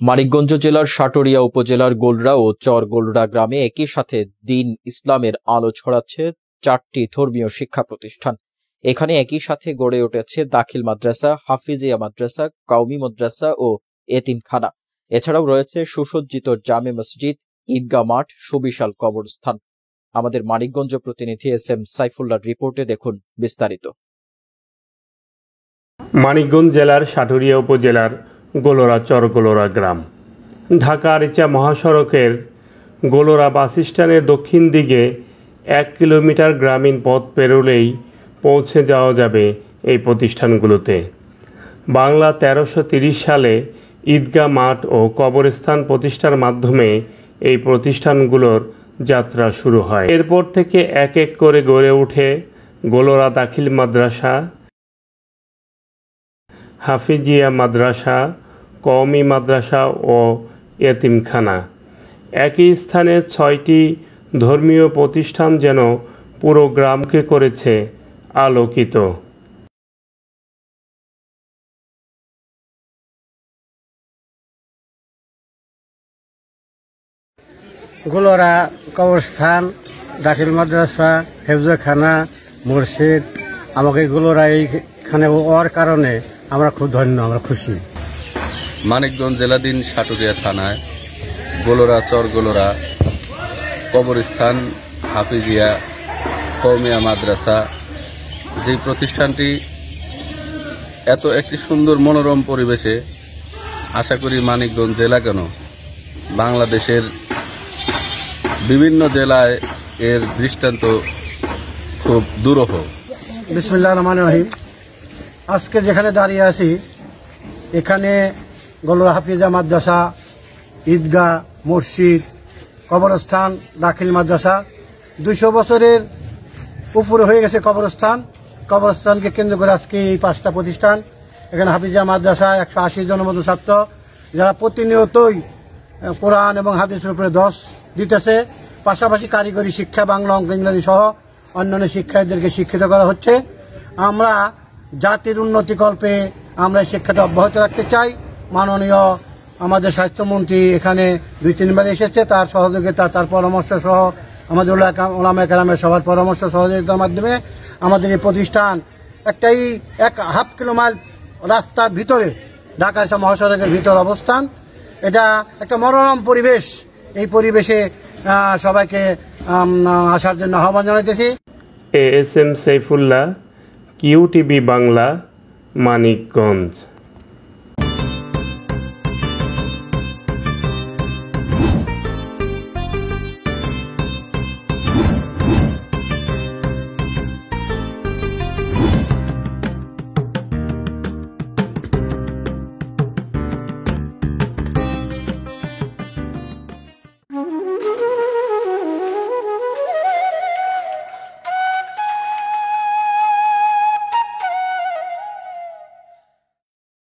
মানিকগঞ্জ জেলার সাটুরিয়া উপজেলার গোলরা ও চর গোলরা গ্রামে একই সাথে দ্বীন ইসলামের আলো ছড়াচ্ছে 4টি ধর্মীয় শিক্ষা প্রতিষ্ঠান। এখানে একই সাথে গড়ে উঠেছে দাখিল মাদ্রাসা, হাফিজিয়া মাদ্রাসা, কওমি মাদ্রাসা ও এতিমখানা। এছাড়াও রয়েছে সুসজ্জিত জামে মসজিদ, ঈদগাহ মাঠ, সুবিশাল কবরস্থান। আমাদের মানিকগঞ্জ প্রতিনিধি এস.এম. সাইফুল্লাহর রিপোর্টে দেখুন বিস্তারিত। মানিকগঞ্জ জেলার সাটুরিয়া উপজেলার গোলরা চর গোলরা গ্রাম। ঢাকা আরিচা মহাসড়কের গোলরা বাস স্ট্যান্ডের দক্ষিণ দিকে 1 কিলোমিটার গ্রামীণ পথ পেরোলেই পৌঁছে যাওয়া যাবে এই প্রতিষ্ঠানগুলোতে। বাংলা 1330 সালে ঈদগাহ মাঠ ও কবরস্থান প্রতিষ্ঠার মাধ্যমে এই প্রতিষ্ঠানগুলোর যাত্রা শুরু হয়। এরপর থেকে এক এক করে গড়ে ওঠে গোলরা দাখিল মাদ্রাসা, হাফিজিয়া মাদ্রাসা, কওমি মাদ্রাসা ও এতিমখানা। একই স্থানে 6টি ধর্মীয় প্রতিষ্ঠান যেন পুরো গ্রামকে করেছে আলোকিত। গোলরা কবরস্থান, দাখিল মাদ্রাসা, হেফজখানা, মসজিদ, আমাকে গোলরা এইখানে হওয়ার কারণে আমরা খুব ধন্য, আমরা খুশি। মানিকগঞ্জ জেলাধীন সাটুরিয়া থানায় গোলরা চর গোলরা কবরস্থান, হাফিজিয়া, কওমিয়া মাদ্রাসা, যে প্রতিষ্ঠানটি এত একটি সুন্দর মনোরম পরিবেশে, আশা করি মানিকগঞ্জ জেলা কেন বাংলাদেশের বিভিন্ন জেলায় এর দৃষ্টান্ত খুব দুরূহ। বিসমিল্লাহির রহমানির রহিম। আজকে যেখানে দাঁড়িয়ে আছি, এখানে গোলরা হাফিজা মাদ্রাসা, ঈদগাহ, মসজিদ, কবরস্থান, দাখিল মাদ্রাসা 200 বছরের উপরে হয়ে গেছে কবরস্থানকে কেন্দ্র করে আজকে এই 5টা প্রতিষ্ঠান। এখানে হাফিজা মাদ্রাসা 180 জনের মতো ছাত্র, যারা প্রতিনিয়তই কোরআন এবং হাদিসের উপরে দর্শ দিতেছে। পাশাপাশি কারিগরি শিক্ষা, বাংলা, অঙ্ক, ইংরেজি সহ অন্যান্য শিক্ষার্থীদেরকে শিক্ষিত করা হচ্ছে। আমরা জাতির উন্নতিকল্পে আমরা এই শিক্ষাটা অব্যাহত রাখতে চাই। মাননীয় আমাদের স্বাস্থ্যমন্ত্রী এখানে 2-3 বার এসেছে, তার সহযোগিতা, তার পরামর্শ সহ আমাদের ওলামায়ে কেরামের সবার পরামর্শ সহযোগিতার মাধ্যমে আমাদের এই প্রতিষ্ঠান একটাই 1.5 কিলোমাইল রাস্তার ভিতরে, ঢাকা মহাসড়কের ভিতর অবস্থান। এটা একটা মনোরম পরিবেশ। এই পরিবেশে সবাইকে আসার জন্য আহ্বান জানাইতেছি। এস.এম. সাইফুল্লাহ, QTV বাংলা, মানিকগঞ্জ।